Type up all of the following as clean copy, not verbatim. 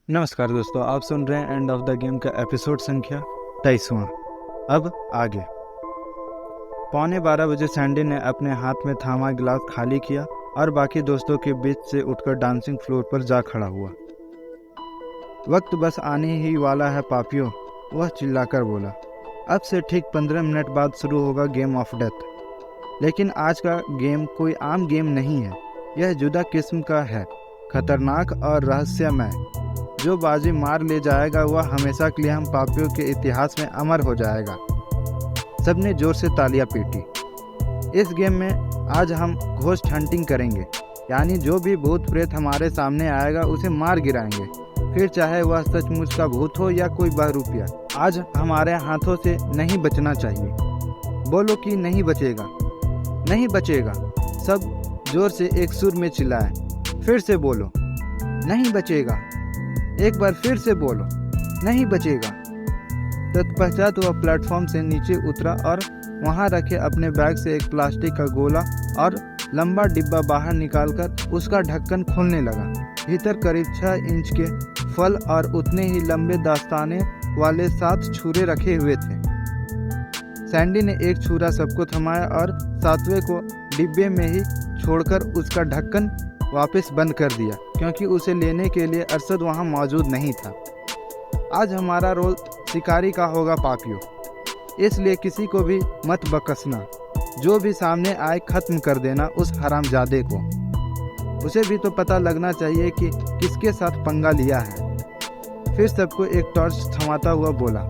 नमस्कार दोस्तों, आप सुन रहे हैं एंड ऑफ द गेम का एपिसोड संख्या 23वां। अब आगे। 11:15 सैंडी ने अपने हाथ में थामा गिलास खाली किया और बाकी दोस्तों के बीच से उठकर डांसिंग फ्लोर पर जा खड़ा हुआ। वक्त बस आने ही वाला है पापियों, वह चिल्लाकर बोला। अब से ठीक 15 मिनट बाद शुरू होगा गेम ऑफ डेथ। लेकिन आज का गेम कोई आम गेम नहीं है, यह जुदा किस्म का है, खतरनाक और रहस्यमय। जो बाजी मार ले जाएगा वह हमेशा के लिए हम पापियों के इतिहास में अमर हो जाएगा। सबने जोर से तालियां पीटी। इस गेम में आज हम घोस्ट हंटिंग करेंगे, यानी जो भी भूत प्रेत हमारे सामने आएगा उसे मार गिराएंगे, फिर चाहे वह सचमुच का भूत हो या कोई बहरूपिया। आज हमारे हाथों से नहीं बचना चाहिए। बोलो कि नहीं बचेगा, नहीं बचेगा। सब जोर से एक सुर में चिल्लाए। फिर से बोलो, नहीं बचेगा। एक बार फिर से बोलो, नहीं बचेगा। तत्पश्चात वह प्लेटफॉर्म से नीचे उतरा और वहां रखे अपने बैग से एक प्लास्टिक का गोला और लंबा डिब्बा बाहर निकालकर उसका ढक्कन खोलने लगा। भीतर करीब 6 इंच के फल और उतने ही लंबे दास्ताने वाले 7 छुरे रखे हुए थे। सैंडी ने एक छुरा सबको थमाया और 7वें को डिब्बे में ही छोड़कर उसका ढक्कन वापस बंद कर दिया, क्योंकि उसे लेने के लिए अरशद वहां मौजूद नहीं था। आज हमारा रोल शिकारी का होगा पापियों, इसलिए किसी को भी मत बकसना। जो भी सामने आए खत्म कर देना उस हरामजादे को। उसे भी तो पता लगना चाहिए कि किसके साथ पंगा लिया है। फिर सबको एक टॉर्च थमाता हुआ बोला,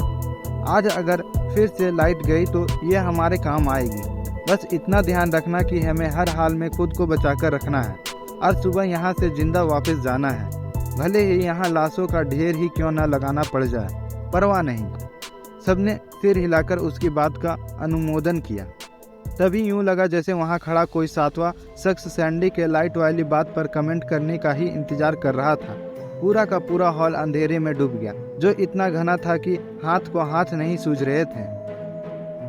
आज अगर फिर से लाइट गई तो ये हमारे काम आएगी। बस इतना ध्यान रखना कि हमें हर हाल में खुद को बचाकर रखना है और सुबह यहाँ से जिंदा वापस जाना है, भले ही यहाँ लाशों का ढेर ही क्यों न लगाना पड़ जाए, परवाह नहीं। सबने सिर हिलाकर उसकी बात का अनुमोदन किया। तभी यूं लगा जैसे वहाँ खड़ा कोई 7वां शख्स सैंडी के लाइट वाली बात पर कमेंट करने का ही इंतजार कर रहा था। पूरा का पूरा हॉल अंधेरे में डूब गया, जो इतना घना था कि हाथ को हाथ नहीं सूझ रहे थे।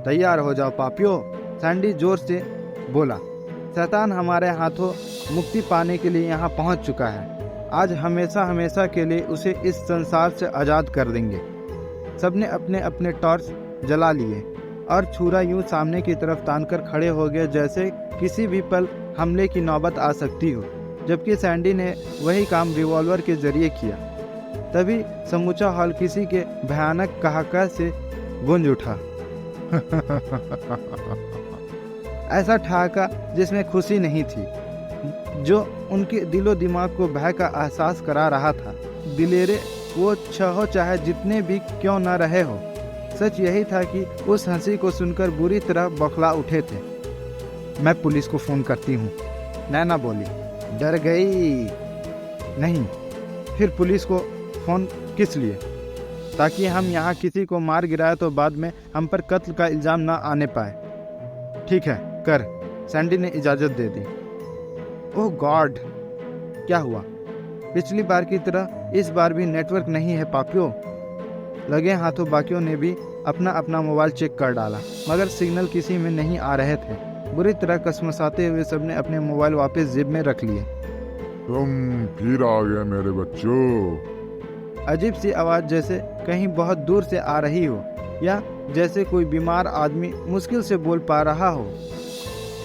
तैयार हो जाओ पापियों, सैंडी जोर से बोला। शैतान हमारे हाथों मुक्ति पाने के लिए यहाँ पहुँच चुका है। आज हमेशा हमेशा के लिए उसे इस संसार से आज़ाद कर देंगे। सबने अपने अपने टॉर्च जला लिए और छुरा यूं सामने की तरफ तानकर खड़े हो गए जैसे किसी भी पल हमले की नौबत आ सकती हो, जबकि सैंडी ने वही काम रिवॉल्वर के जरिए किया। तभी समूचा हॉल किसी के भयानक कहाका से गूंज उठा। ऐसा ठहाका जिसमें खुशी नहीं थी, जो उनके दिलो दिमाग को भय का एहसास करा रहा था। दिलेरे वो छहो चाहे जितने भी क्यों न रहे हो, सच यही था कि उस हंसी को सुनकर बुरी तरह बौखला उठे थे। मैं पुलिस को फ़ोन करती हूँ, नैना बोली। डर गई? नहीं। फिर पुलिस को फ़ोन किस लिए? ताकि हम यहाँ किसी को मार गिराए तो बाद में हम पर कत्ल का इल्ज़ाम न आने पाए। ठीक है, कर। सैंडी ने इजाज़त दे दी। ओह गॉड, क्या हुआ? पिछली बार की तरह इस बार भी नेटवर्क नहीं है पापियों। लगे हाथों बाकियों ने भी अपना अपना मोबाइल चेक कर डाला, मगर सिग्नल किसी में नहीं आ रहे थे। बुरी तरह कसमसाते हुए सबने अपने मोबाइल वापस जेब में रख लिए। तुम फिर आ गए मेरे बच्चों। अजीब सी आवाज़ जैसे कहीं बहुत दूर से आ रही हो, या जैसे कोई बीमार आदमी मुश्किल से बोल पा रहा हो।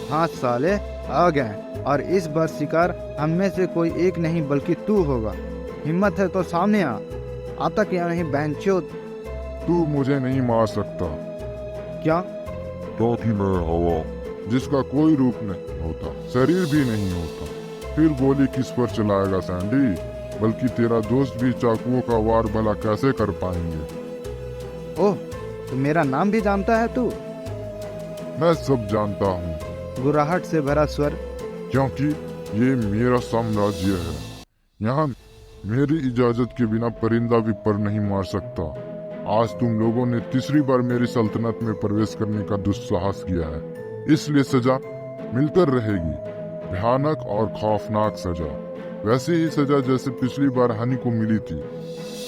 हाँ साले, आ गए, और इस बार शिकार हम में से कोई एक नहीं बल्कि तू होगा। हिम्मत है तो सामने आ। आता क्या नहीं बहनचोद। तू मुझे नहीं मार सकता। क्या? क्योंकि मैं हवा, जिसका कोई रूप नहीं होता, शरीर भी नहीं होता। फिर गोली किस पर चलाएगा सैंडी? बल्कि तेरा दोस्त भी चाकुओं का वार भला कैसे कर पाएंगे? ओह, तो मेरा नाम भी जानता है तू? मैं सब जानता हूँ। गुर्राहट से भरा स्वर। क्योंकि ये मेरा साम्राज्य है। यहाँ मेरी इजाजत के बिना परिंदा भी पर नहीं मार सकता। आज तुम लोगों ने तीसरी बार मेरी सल्तनत में प्रवेश करने का दुस्साहस किया है, इसलिए सजा मिलकर रहेगी। भयानक और खौफनाक सजा, वैसी ही सजा जैसे पिछली बार हनी को मिली थी।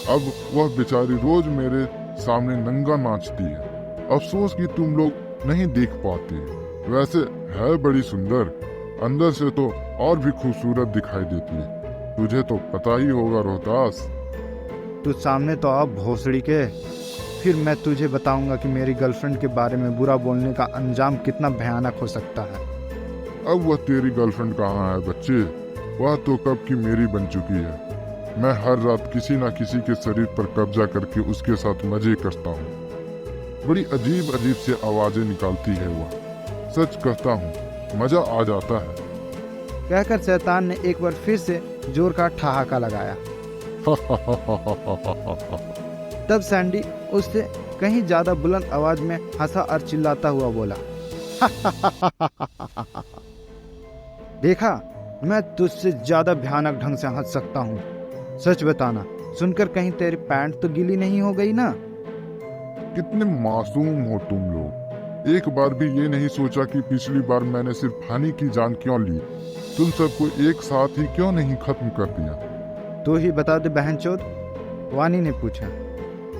अब वह बेचारी रोज मेरे सामने नंगा नाचती है। अफसोस कि तुम लोग नहीं देख पाते। वैसे है बड़ी सुंदर, अंदर से तो और भी खूबसूरत दिखाई देती है। तुझे तो पता ही होगा रोहतास। तू सामने तो आ भोसड़ी के, फिर मैं तुझे बताऊंगा कि मेरी गर्लफ्रेंड के बारे में बुरा बोलने का अंजाम कितना भयानक हो सकता है। अब वह तेरी गर्लफ्रेंड कहाँ है बच्चे? वह तो कब की मेरी बन चुकी है। मैं हर रात किसी न किसी के शरीर पर कब्जा करके उसके साथ मजे करता हूँ। बड़ी अजीब अजीब से आवाजें निकालती है वह। सच कहता हूँ मजा आ जाता है। कहकर शैतान ने एक बार फिर से जोर का ठहाका लगाया। तब सैंडी उससे कहीं ज्यादा बुलंद आवाज में हंसा और चिल्लाता हुआ बोला, देखा, मैं तुझसे ज्यादा भयानक ढंग से हंस सकता हूँ। सच बताना, सुनकर कहीं तेरी पैंट तो गीली नहीं हो गई ना? कितने मासूम हो तुम लोग। एक बार भी ये नहीं सोचा कि पिछली बार मैंने सिर्फ हानि की जान क्यों ली। तुम सबको एक साथ ही क्यों नहीं खत्म कर दिया? तू ही बता दे बहनचोद, वानी ने पूछा।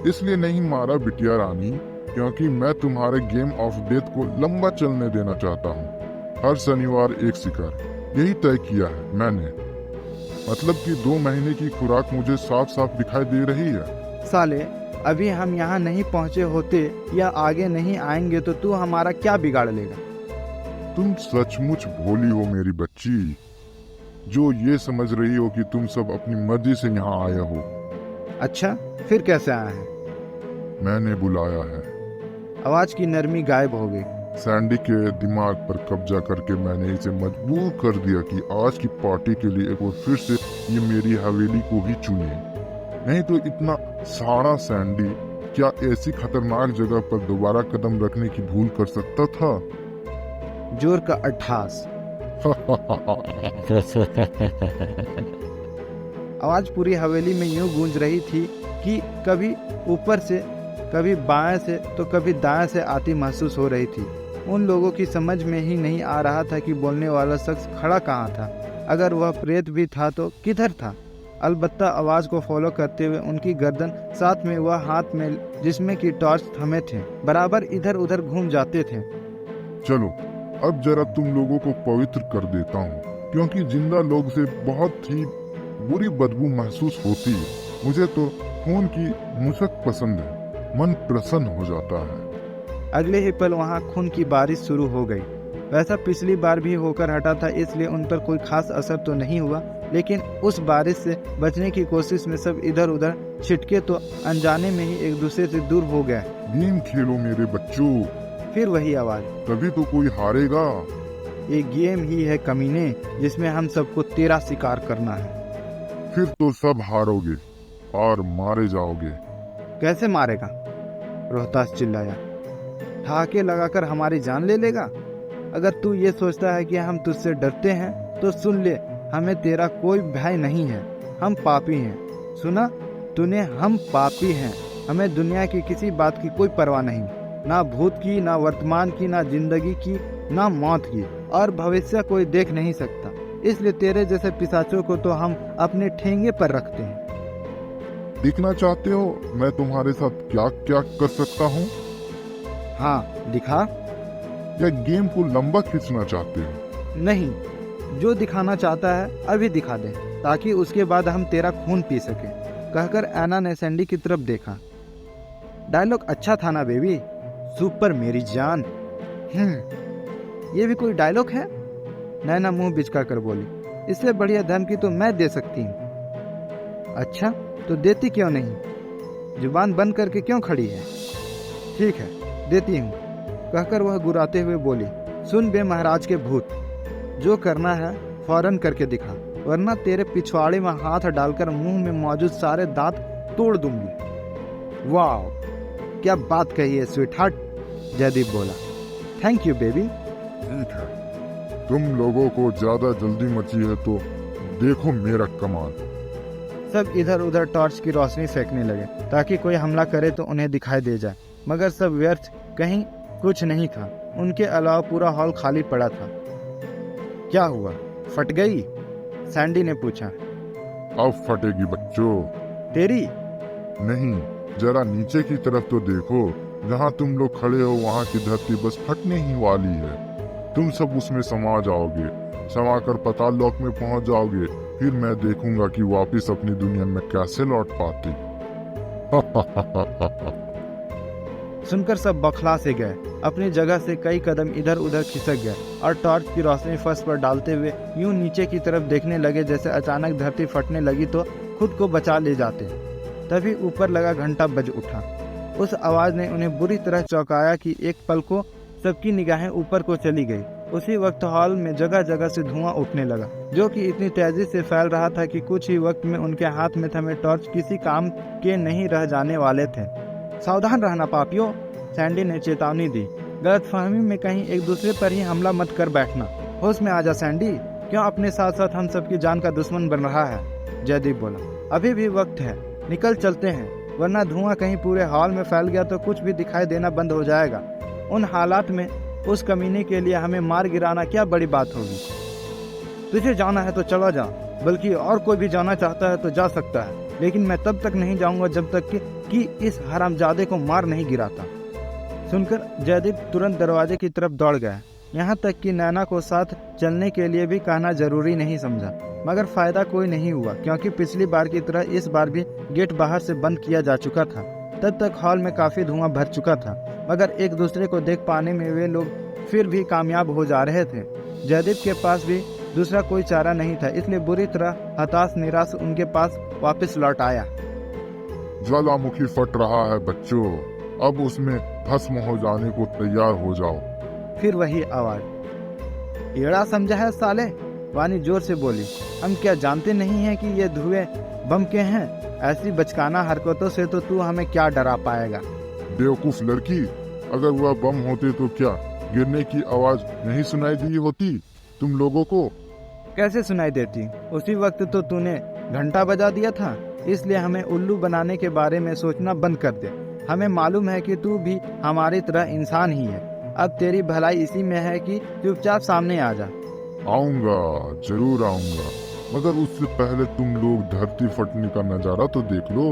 इसलिए नहीं मारा बिटिया रानी, क्योंकि मैं तुम्हारे गेम ऑफ डेथ को लंबा चलने देना चाहता हूँ। हर शनिवार एक शिकार, यही तय किया है मैंने। मतलब कि 2 महीने की खुराक मुझे साफ साफ दिखाई दे रही है। साले, अभी हम यहाँ नहीं पहुँचे होते या आगे नहीं आएंगे तो तू हमारा क्या बिगाड़ लेगा? तुम सचमुच भोली हो मेरी बच्ची, जो ये समझ रही हो कि तुम सब अपनी मर्जी से यहाँ आए हो। अच्छा, फिर कैसे आया है? मैंने बुलाया है। आवाज की नरमी गायब हो गई। सैंडी के दिमाग पर कब्जा करके मैंने इसे मजबूर कर दिया कि आज की पार्टी के लिए एक बार फिर से ये मेरी हवेली को ही चुने। नहीं तो इतना साड़ा सैंडी क्या ऐसी खतरनाक जगह पर दोबारा कदम रखने की भूल कर सकता था? जोर का अट्ठास। आवाज पूरी हवेली में यूं गूंज रही थी कि कभी ऊपर से, कभी बाएं से तो कभी दाएं से आती महसूस हो रही थी। उन लोगों की समझ में ही नहीं आ रहा था कि बोलने वाला शख्स खड़ा कहाँ था। अगर वह प्रेत भी था तो किधर था? अलबत्ता आवाज को फॉलो करते हुए उनकी गर्दन, साथ में वह हाथ में जिसमें की टॉर्च थमे थे, बराबर इधर उधर घूम जाते थे। चलो अब जरा तुम लोगों को पवित्र कर देता हूँ, क्योंकि जिंदा लोग से बहुत ही बुरी बदबू महसूस होती है। मुझे तो खून की मुशक पसंद है, मन प्रसन्न हो जाता है। अगले ही पल वहाँ खून की बारिश शुरू हो गई। वैसा पिछली बार भी होकर हटा था, इसलिए उन पर कोई खास असर तो नहीं हुआ, लेकिन उस बारिश से बचने की कोशिश में सब इधर उधर छिटके तो अनजाने में ही एक दूसरे से दूर हो गए। गेम खेलो मेरे बच्चों। फिर वही आवाज, तभी तो कोई हारेगा। ये गेम ही है कमीने, जिसमें हम सबको तेरा शिकार करना है। फिर तो सब हारोगे और मारे जाओगे। कैसे मारेगा? रोहतास चिल्लाया। ठहाके लगाकर हमारी जान ले लेगा? अगर तू ये सोचता है कि हम तुझसे डरते हैं तो सुन ले, हमें तेरा कोई भय नहीं है। हम पापी हैं। सुना तूने? हम पापी हैं। हमें दुनिया की किसी बात की कोई परवाह नहीं, ना भूत की, ना वर्तमान की, ना जिंदगी की, ना मौत की, और भविष्य कोई देख नहीं सकता। इसलिए तेरे जैसे पिशाचों को तो हम अपने ठेंगे पर रखते हैं। देखना चाहते हो मैं तुम्हारे साथ क्या क्या कर सकता हूँ? हाँ, दिखा। या गेम को लंबा खींचना चाहते हो? नहीं, जो दिखाना चाहता है अभी दिखा दे, ताकि उसके बाद हम तेरा खून पी सके। कहकर ऐना ने सैंडी की तरफ देखा। डायलॉग अच्छा था ना बेबी? सुपर मेरी जान। ये भी कोई डायलॉग है? नैना मुंह बिचका कर बोली। इससे बढ़िया धमकी तो मैं दे सकती हूँ। अच्छा, तो देती क्यों नहीं? जुबान बंद करके क्यों खड़ी है? ठीक है, देती हूँ। कहकर वह गुराते हुए बोली, सुन बे महाराज के भूत, जो करना है फौरन करके दिखा, वरना तेरे पिछवाड़े में हाथ डालकर मुंह में मौजूद सारे दांत तोड़ दूंगी। वाह, क्या बात कही है स्वीट हार्ट, जयदीप बोला। Thank you baby. ठीक है, तुम लोगों को ज्यादा जल्दी मची है तो देखो मेरा कमाल। सब इधर उधर टॉर्च की रोशनी फेंकने लगे ताकि कोई हमला करे तो उन्हें दिखाई दे जाए, मगर सब व्यर्थ, कहीं कुछ नहीं था। उनके अलावा पूरा हॉल खाली पड़ा था। क्या हुआ, फट गई? सैंडी ने पूछा। अब फटेगी बच्चों। तेरी? नहीं, जरा नीचे की तरफ तो देखो। जहाँ तुम लोग खड़े हो वहाँ की धरती बस फटने ही वाली है। तुम सब उसमें समा जाओगे, समाकर पाताल लोक में पहुँच जाओगे। फिर मैं देखूंगा कि वापिस अपनी दुनिया में कैसे लौट पाते। सुनकर सब बौखला से गए, अपनी जगह से कई कदम इधर उधर खिसक गए और टॉर्च की रोशनी फर्श पर डालते हुए यूं नीचे की तरफ देखने लगे जैसे अचानक धरती फटने लगी तो खुद को बचा ले जाते। तभी ऊपर लगा घंटा बज उठा। उस आवाज ने उन्हें बुरी तरह चौंकाया कि एक पल को सबकी निगाहें ऊपर को चली गई। उसी वक्त हॉल में जगह जगह से धुआं उठने लगा, जो कि इतनी तेजी से फैल रहा था कि कुछ ही वक्त में उनके हाथ में थमे टॉर्च किसी काम के नहीं रह जाने वाले थे। सावधान रहना पापियो, सैंडी ने चेतावनी दी। गलतफहमी में कहीं एक दूसरे पर ही हमला मत कर बैठना। होश में आजा सैंडी, क्यों अपने साथ साथ हम सबकी जान का दुश्मन बन रहा है? जयदीप बोला। अभी भी वक्त है, निकल चलते हैं, वरना धुआं कहीं पूरे हॉल में फैल गया तो कुछ भी दिखाई देना बंद हो जाएगा। उन हालात में उस कमीने के लिए हमें मार गिराना क्या बड़ी बात होगी। तुझे जाना है तो चला जा, बल्कि और कोई भी जाना चाहता है तो जा सकता है, लेकिन मैं तब तक नहीं जाऊंगा जब तक कि इस हरामजादे को मार नहीं गिराता। सुनकर जयदीप तुरंत दरवाजे की तरफ दौड़ गया। यहाँ तक कि नैना को साथ चलने के लिए भी कहना जरूरी नहीं समझा, मगर फायदा कोई नहीं हुआ, क्योंकि पिछली बार की तरह इस बार भी गेट बाहर से बंद किया जा चुका था। तब तक हॉल में काफी धुआं भर चुका था, मगर एक दूसरे को देख पाने में वे लोग फिर भी कामयाब हो जा रहे थे। जयदीप के पास भी दूसरा कोई चारा नहीं था, इसलिए बुरी तरह हताश निराश उनके पास वापस लौट आया। ज्वालामुखी फट रहा है बच्चों, अब उसमें भस्म हो जाने को तैयार हो जाओ। फिर वही आवाज, एड़ा समझा है साले? वानी जोर से बोली। हम क्या जानते नहीं हैं कि ये धुएं बम के हैं? ऐसी बचकाना हरकतों से तो तू हमें क्या डरा पाएगा? बेवकूफ लड़की, अगर वह बम होते तो क्या गिरने की आवाज नहीं सुनाई दी होती तुम लोगों को? कैसे सुनाई देती? उसी वक्त तो तूने घंटा बजा दिया था, इसलिए हमें उल्लू बनाने के बारे में सोचना बंद कर दे। हमें मालूम है कि तू भी हमारी तरह इंसान ही है। अब तेरी भलाई इसी में है कि चुपचाप सामने आ जा। आऊंगा, जरूर आऊंगा, मगर उससे पहले तुम लोग धरती फटने का नजारा तो देख लो,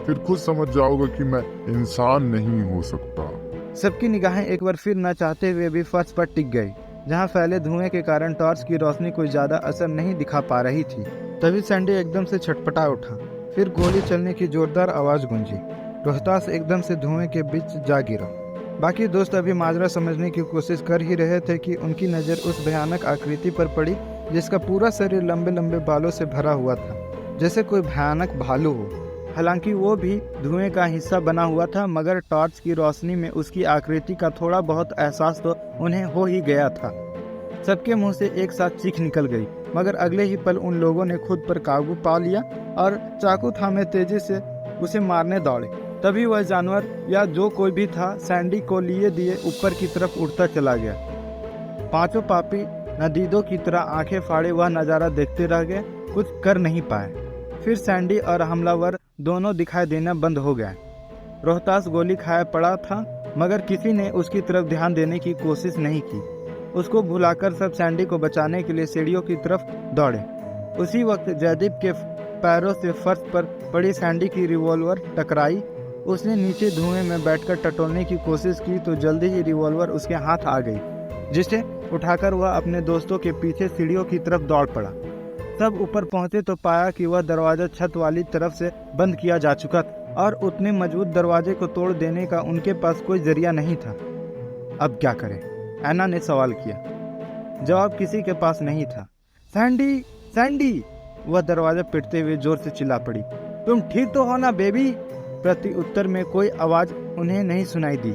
फिर खुद समझ जाओगे कि मैं इंसान नहीं हो सकता। सबकी निगाहें एक बार फिर न चाहते हुए भी फर्श पर टिक गई, जहां फैले धुएं के कारण टॉर्च की रोशनी कोई ज्यादा असर नहीं दिखा पा रही थी। तभी सैंडी एकदम से छटपटा उठा। फिर गोली चलने की जोरदार आवाज गूंजी। रोहतास एकदम से धुएं के बीच जा गिरा। बाकी दोस्त अभी माजरा समझने की कोशिश कर ही रहे थे कि उनकी नज़र उस भयानक आकृति पर पड़ी जिसका पूरा शरीर लंबे लंबे बालों से भरा हुआ था, जैसे कोई भयानक भालू हो। हालांकि वो भी धुएं का हिस्सा बना हुआ था, मगर टॉर्च की रोशनी में उसकी आकृति का थोड़ा बहुत एहसास तो उन्हें हो ही गया था। सबके मुंह से एक साथ चीख निकल गई, मगर अगले ही पल उन लोगों ने खुद पर काबू पा लिया और चाकू थामे तेजी से उसे मारने दौड़े। तभी वह जानवर या जो कोई भी था सैंडी को लिए दिए ऊपर की तरफ उड़ता चला गया। पांचों पापी नदीदों की तरह आंखें फाड़े वह नज़ारा देखते रह गए, कुछ कर नहीं पाए। फिर सैंडी और हमलावर दोनों दिखाई देना बंद हो गए। रोहतास गोली खाया पड़ा था, मगर किसी ने उसकी तरफ ध्यान देने की कोशिश नहीं की। उसको भुलाकर सब सैंडी को बचाने के लिए सीढ़ियों की तरफ दौड़े। उसी वक्त जयदीप के पैरों से फर्श पर पड़ी सैंडी की रिवॉल्वर टकराई। उसने नीचे धुएं में बैठकर टटोलने की कोशिश की तो जल्दी ही रिवॉल्वर उसके हाथ आ गई, जिसे उठाकर वह अपने दोस्तों के पीछे सीढ़ियों की तरफ दौड़ पड़ा। सब ऊपर पहुंचे तो पाया कि वह दरवाजा छत वाली तरफ से बंद किया जा चुका था और उतने मजबूत दरवाजे को तोड़ देने का उनके पास कोई जरिया नहीं था। अब क्या करें? ऐना ने सवाल किया। जवाब किसी के पास नहीं था। Sandy, Sandy! वह दरवाजा पिटते हुए जोर से चिल्ला पड़ी। तुम ठीक तो हो ना बेबी? प्रति उत्तर में कोई आवाज उन्हें नहीं सुनाई दी।